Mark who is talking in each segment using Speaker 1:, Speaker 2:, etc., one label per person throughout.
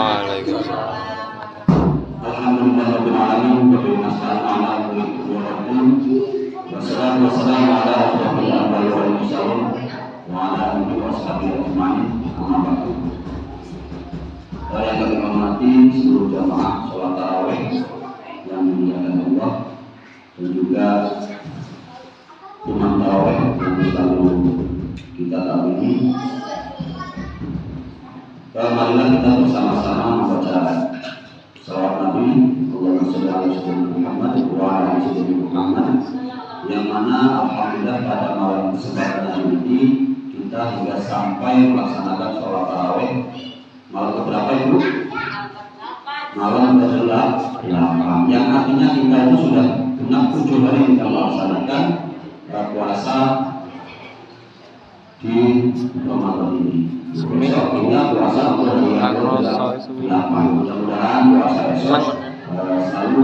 Speaker 1: Waalaikumsalam.
Speaker 2: Alhamdulillahirabbil alamin wa bihi nasta'inu ala umuri wassalamu ala asyrofil anbiya'i wal mursalin wa ala alihi washabihi ajma'in. Amma ba'du. Yang kami hormati seluruh jamaah sholat tarawih yang dimuliakan Allah, dan juga imam tarawih yang selalu kita taati. Marilah kita bersama-sama membaca salawat Nabi Allahumma sholli ala Muhammad wa ala ali Muhammad, yang mana alhamdulillah pada malam kesempatan hari ini kita hingga sampai melaksanakan sholat tarawih malam keberapa itu? Malam ke-8, yang artinya kita itu sudah genap 7 hari kita melaksanakan puasa di Ramadan ini. Besok kita puasa hari ke-8. Mudah-mudahan puasa esok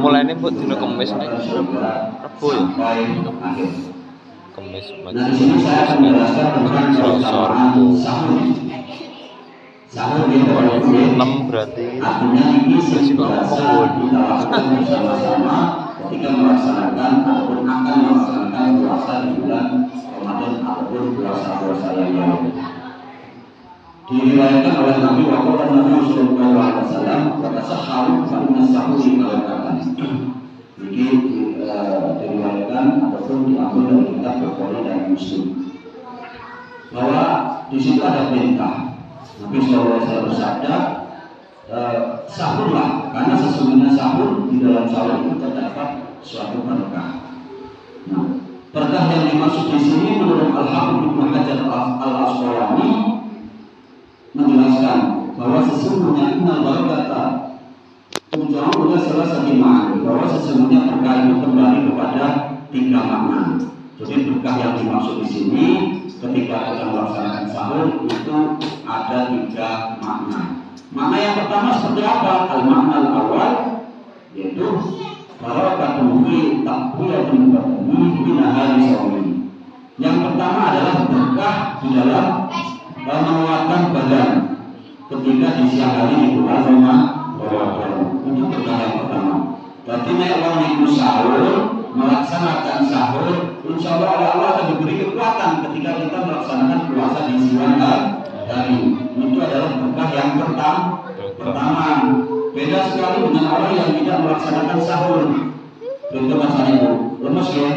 Speaker 1: Mulai ini buat dino kemis nih, Rabu ya.
Speaker 2: sampai akhir.
Speaker 1: Kemis
Speaker 2: Nah, di sini saya akan menjelaskan tentang keutamaan sahur. Sahur itu adalah
Speaker 1: 6 berarti.
Speaker 2: artinya ini senantiasa kita lakukan bersama-sama ketika melaksanakan ataupun akan melaksanakan puasa di bulan Ramadan ataupun puasa-puasa yang lain. Diriwayatkan oleh Nabi Sallallahu Alaihi Wasallam, kata sahur karena sahur dilakukan. Jadi diriwayatkan ataupun diambil dari kitab Bukhari dan Muslim bahwa di situ ada perintah. Nabi SAW bersabda, sahurlah, karena sesungguhnya sahur di dalam sahur itu terdapat suatu berkah. Nah, berkah yang dimaksud di sini menurut Al-Hafidz Ibnu Hajar Al-Asqalani menjelaskan bahwa sesungguhnya innal barakata tujuannya salah satu makna, bahwa sesungguhnya berkah itu kembali kepada 3 makna. Jadi berkah yang dimaksud di sini ketika kita melaksanakan sahur itu ada 3 makna. Makna yang pertama seperti apa? Al-makna al-awal, yaitu barakatun fi taqwiyatil badani min ahli shaumi. Yang pertama adalah berkah di dalam menguatkan badan ketika di siang hari di bulan Ramadan. Itu berkah yang pertama. Jadi nek wong iku sahur, melaksanakan sahur, insya Allah Allah akan diberi kekuatan ketika kita melaksanakan puasa di siang hari. Itu adalah berkah yang pertama. Beda sekali dengan orang yang tidak melaksanakan sahur. Contoh macam itu, lemas ya,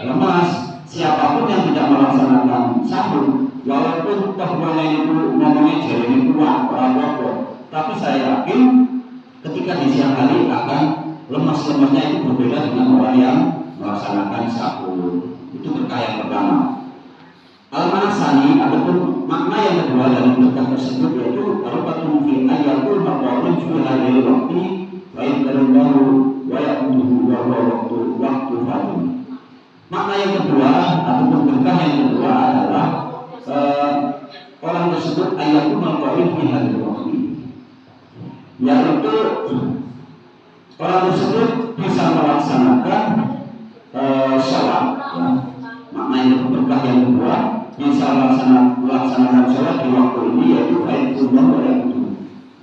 Speaker 2: lemas. Siapapun yang tidak melaksanakan sahur, walaupun bahwa itu ngomongnya jadi ini kuat, apa, tapi saya yakin ketika di siang hari akan lemas-lemasnya itu berbeda dengan orang yang melaksanakan sahur. Itu berkah yang pertama. Al-Manasani ataupun makna yang kedua dari berkah tersebut yaitu barakatun fi ayatul maqamin fi hadhil waqti wa innahu wa ya'tuhu wa waqtu fadil. Makna yang kedua ataupun berkah yang kedua adalah orang tersebut ayatul maqamin fi hadhil waqti, yaitu orang tersebut bisa melaksanakan sholat. Makna yang berkah yang kedua bisa melaksanakan sholat di waktu ini, yaitu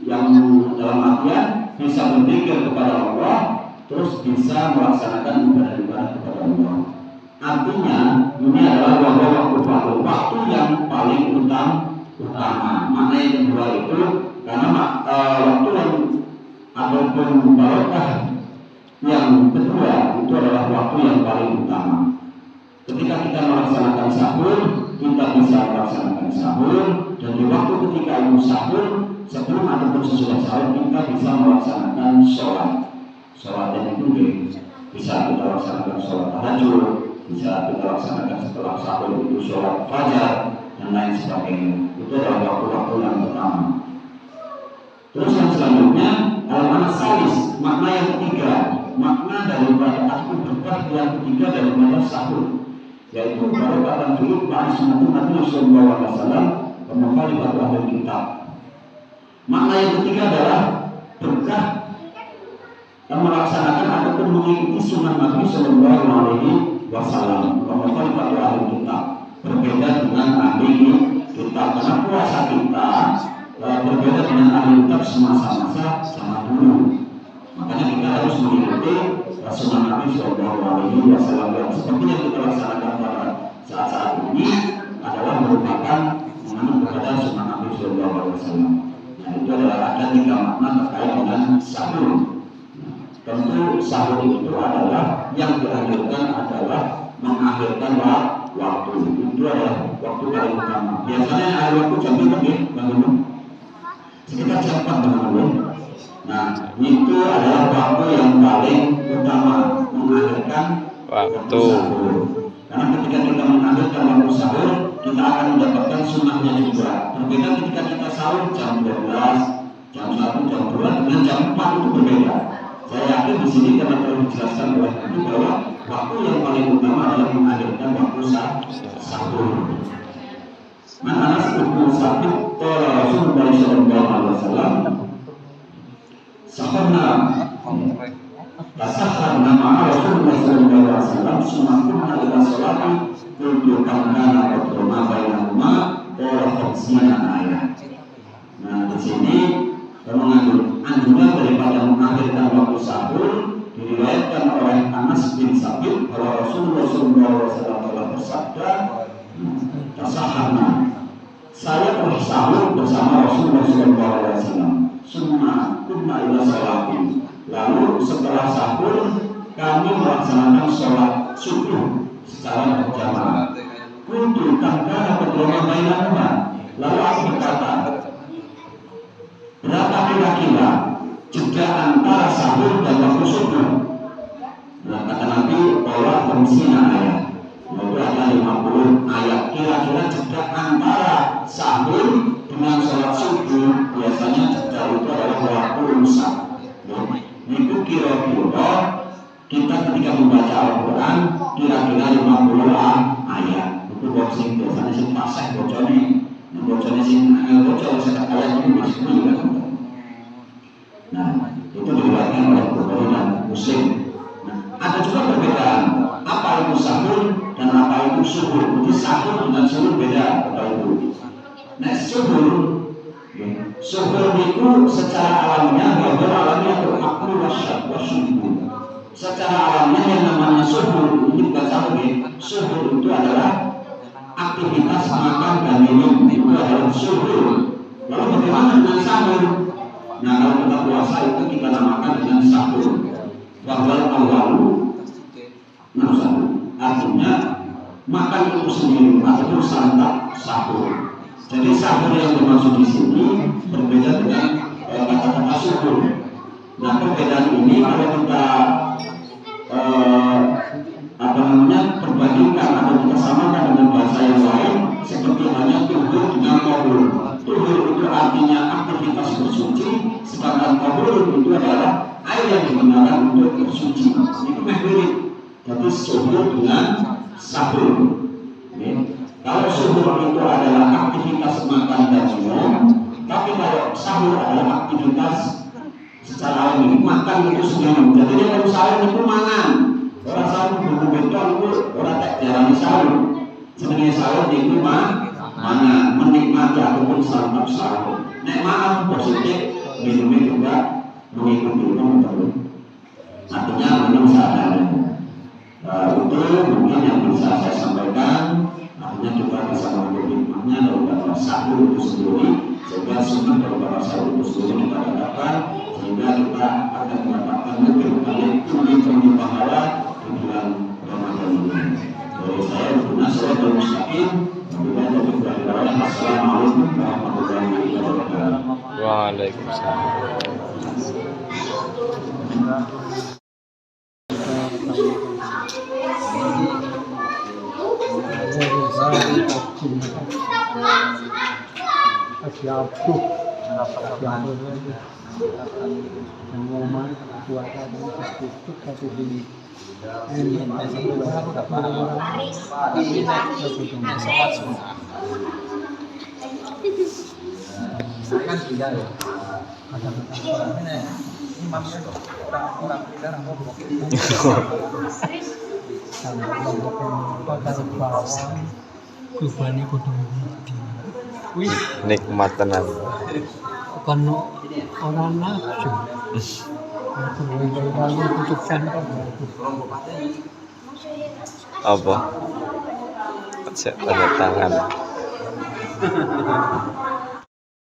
Speaker 2: yang dalam artian bisa berzikir kepada Allah, terus bisa melaksanakan ibadah-ibadah kepada Allah. Artinya ini adalah waktu yang paling utama. Makna yang kedua itu karena waktu yang ataupun barokah yang kedua itu adalah waktu yang paling utama. Ketika kita melaksanakan sahur, kita bisa melaksanakan sahur, dan di waktu ketika itu sahur, sebelum ataupun sesudah sahur kita bisa melaksanakan sholat. Sholat yang itu bisa kita laksanakan sholat tahajud, bisa kita laksanakan setelah sahur itu sholat fajar dan lain sebagainya. Itu adalah waktu-waktu yang pertama. Terus yang selanjutnya al-makna salis, makna yang ketiga, makna daripada aku berkah yang ketiga daripada sahur, yaitu barakatan dulu Pak Sunnah Nabi Sallallahu Alaihi Wasallam mengkhalifat ahli kitab. Makna yang ketiga adalah berkah yang melaksanakan ataupun mengikuti sunnah Nabi Sallallahu Alaihi Wasallam mengkhalifat ahli kitab. Berbeda dengan ahli kitab, karena puasa kita berbeda dengan ahli kitab tetap semasa-masa zaman dulu. Makanya kita harus mengikuti Rasulullah Nabi Shallallahu Alaihi Wasallam yang seperti yang kita laksanakan pada saat-saat ini adalah merupakan menganut kepada Sunnah Nabi Shallallahu Alaihi Wasallam. Nah, itu adalah ada 3 makna terkait dengan sahur. Tentu sahur itu adalah yang dianjurkan adalah mengakhirkan waktu. Itu adalah waktu paling utama. Biasanya akhir waktu jam berapa ya, Bang Gunung? Sekitar jam 4, Bang Gunung. Nah, itu adalah waktu yang paling utama mengakhirkan waktu sahur. Karena ketika kita mengakhirkan waktu sahur, kita akan mendapatkan sunnahnya juga. Berbeda ketika kita sahur jam 12, jam 1, jam 2 dengan jam 4 itu berbeda. Saya yakin di sini karena telah dijelaskan oleh Nabi bahwa waktu yang paling utama adalah mengakhirkan waktu sahur. Man Anas bin Sabit qala Rasulullah sallallahu alaihi wasallam saharna tasahharna ma'a Rasulullah sallallahu alaihi wasallam summa ila salati qultu kana qadruna bainahuma qala khamsina ayat. Nah, di sini mengandung anjuran daripada mengakhirkan waktu sahur diriwayatkan oleh Anas bin Sabit bahwa Rasulullah SAW telah bersabda, tasaharna, saya telah sahur bersama Rasulullah SAW. Summa kunna ila salati. Lalu setelah sahur kami melaksanakan sholat subuh secara berjamaah. Kuntu kana qadruna bainahuma. Lalu aku berkata, berapa kira-kira jeda antara sahur dan waktu subuh? Nah, kata Nabi bahwa khamsina ayat, yaitu ada 50 ayat. Kira-kira jeda antara sahur dengan sholat subuh biasanya jeda itu adalah waktu imsak. Itu kira-kira kita ketika membaca Al-Quran kira-kira 50 ayat. Itu boxing biasanya sih pasang bocornya. Bocornya sih bocor sekat ayat ini masih kan. Nah, itu diriwayatkan oleh Bukhari dan Muslim. Nah, ada juga perbedaan apa itu sahur dan apa itu suhur. Jadi sahur dengan suhur beda Bapak Ibu. Nah, suhur itu secara alamiah bahwa alamiah berakul wasyubu. Secara alamiah yang namanya suhur ini bukan sahur ya. Suhur itu adalah aktivitas makan dan minum, itu adalah suhur. Lalu bagaimana dengan sahur? Nah, kalau kita puasa itu kita namakan dengan sahur. Wahwal awalu sahur. Artinya makan itu sendiri atau santap sahur. Jadi sahur yang dimaksud di sini berbeda dengan kata-kata suhur. Nah, perbedaan ini kalau kita perbandingkan atau kita samakan dengan bahasa yang lain seperti hanya tuhur dengan kohur. Tuhur itu artinya aktivitas bersuci, sedangkan kohur itu adalah air yang digunakan untuk bersuci. Itu mirip. Jadi suhur dengan sahur. Kalau suhur itu adalah aktivitas makan dan minum, tapi kalau sahur adalah aktivitas secara umum makan itu sendiri. Jadi kalau sahur itu mangan. Orang sahur buku beton itu orang tak jarang sahur. Sebenarnya sahur itu mana menikmati ataupun santap sahur. Nek makan positif, minumnya juga mengikuti itu. Artinya minum seadanya. Itu mungkin yang bisa saya sampaikan. Artinya kita bisa mengambil hikmahnya daripada sahur itu sendiri, sehingga sunnah daripada sahur itu sendiri kita dapatkan, sehingga kita akan mendapatkan lebih pahala di bulan Ramadan ini. Dari saya Ibnu Siratal Mustaqim, Assalamualaikum warahmatullahi wabarakatuh.
Speaker 1: Waalaikumsalam. Nikmat tenan.
Speaker 3: bukan orang nafsu. Kalau putusan kan
Speaker 1: Apa? Tanda tangan.